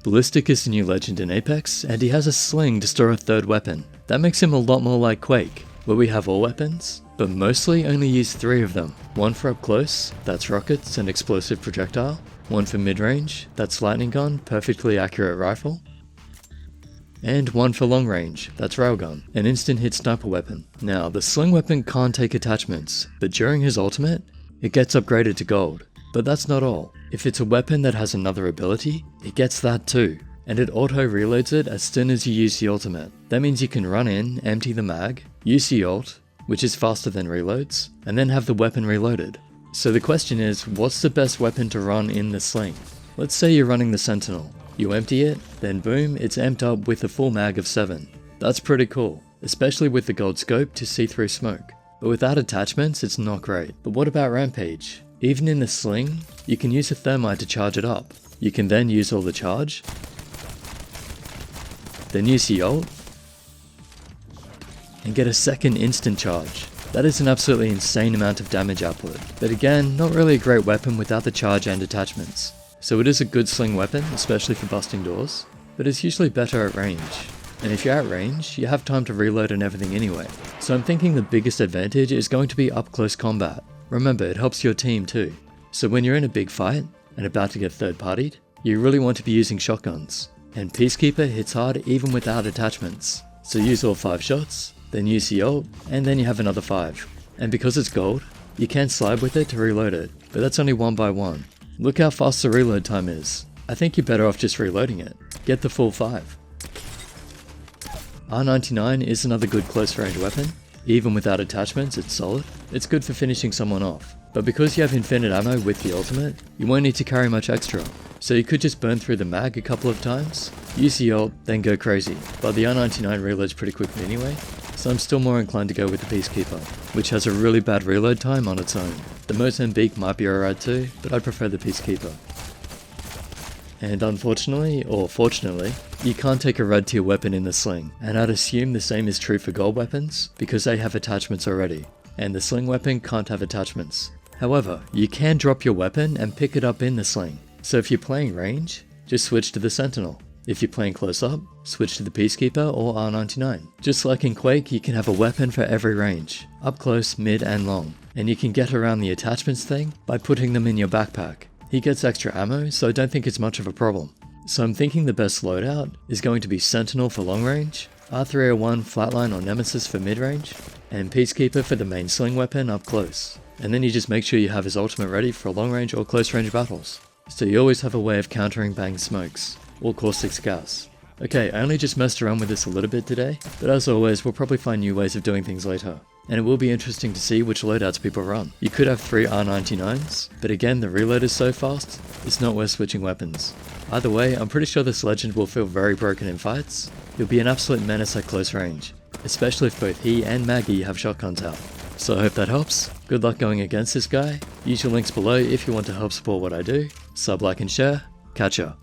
Ballistic is the new legend in Apex, and he has a sling to store a third weapon. That makes him a lot more like Quake, where we have all weapons, but mostly only use 3 of them. One for up close, that's rockets and explosive projectile. One for mid-range, that's lightning gun, perfectly accurate rifle. And one for long range, that's railgun, an instant hit sniper weapon. Now, the sling weapon can't take attachments, but during his ultimate, it gets upgraded to gold. But that's not all. If it's a weapon that has another ability, it gets that too, and it auto reloads it as soon as you use the ultimate. That means you can run in, empty the mag, use the ult, which is faster than reloads, and then have the weapon reloaded. So the question is, what's the best weapon to run in the sling? Let's say you're running the Sentinel. You empty it, then boom, it's amped up with a full mag of 7. That's pretty cool, especially with the gold scope to see through smoke. But without attachments, it's not great. But what about Rampage? Even in the sling, you can use a thermite to charge it up. You can then use all the charge, then use the ult, and get a second instant charge. That is an absolutely insane amount of damage output. But again, not really a great weapon without the charge and attachments. So it is a good sling weapon, especially for busting doors, but it's usually better at range. And if you're at range, you have time to reload and everything anyway. So I'm thinking the biggest advantage is going to be up close combat. Remember, it helps your team too. So when you're in a big fight, and about to get third partied, you really want to be using shotguns. And Peacekeeper hits hard even without attachments. So use all 5 shots, then use the ult, and then you have another 5. And because it's gold, you can slide with it to reload it, but that's only 1 by 1. Look how fast the reload time is. I think you're better off just reloading it. Get the full 5. R99 is another good close range weapon. Even without attachments, it's solid. It's good for finishing someone off. But because you have infinite ammo with the ultimate, you won't need to carry much extra. So you could just burn through the mag a couple of times, use the ult, then go crazy. But the R99 reloads pretty quickly anyway, so I'm still more inclined to go with the Peacekeeper, which has a really bad reload time on its own. The Mozambique might be alright too, but I'd prefer the Peacekeeper. And unfortunately, or fortunately, you can't take a red tier weapon in the sling, and I'd assume the same is true for gold weapons, because they have attachments already, and the sling weapon can't have attachments. However, you can drop your weapon and pick it up in the sling. So if you're playing range, just switch to the Sentinel. If you're playing close up, switch to the Peacekeeper or R99. Just like in Quake, you can have a weapon for every range, up close, mid and long. And you can get around the attachments thing by putting them in your backpack. He gets extra ammo, so I don't think it's much of a problem. So I'm thinking the best loadout is going to be Sentinel for long range, R301 Flatline or Nemesis for mid range, and Peacekeeper for the main sling weapon up close. And then you just make sure you have his ultimate ready for long range or close range battles. So you always have a way of countering bang smokes, or caustic gas. Okay, I only just messed around with this a little bit today, but as always, we'll probably find new ways of doing things later. And it will be interesting to see which loadouts people run. You could have 3 R99s, but again, the reload is so fast, it's not worth switching weapons. Either way, I'm pretty sure this legend will feel very broken in fights. He'll be an absolute menace at close range, especially if both he and Maggie have shotguns out. So I hope that helps. Good luck going against this guy. Use your links below if you want to help support what I do. Sub, like and share. Catch ya.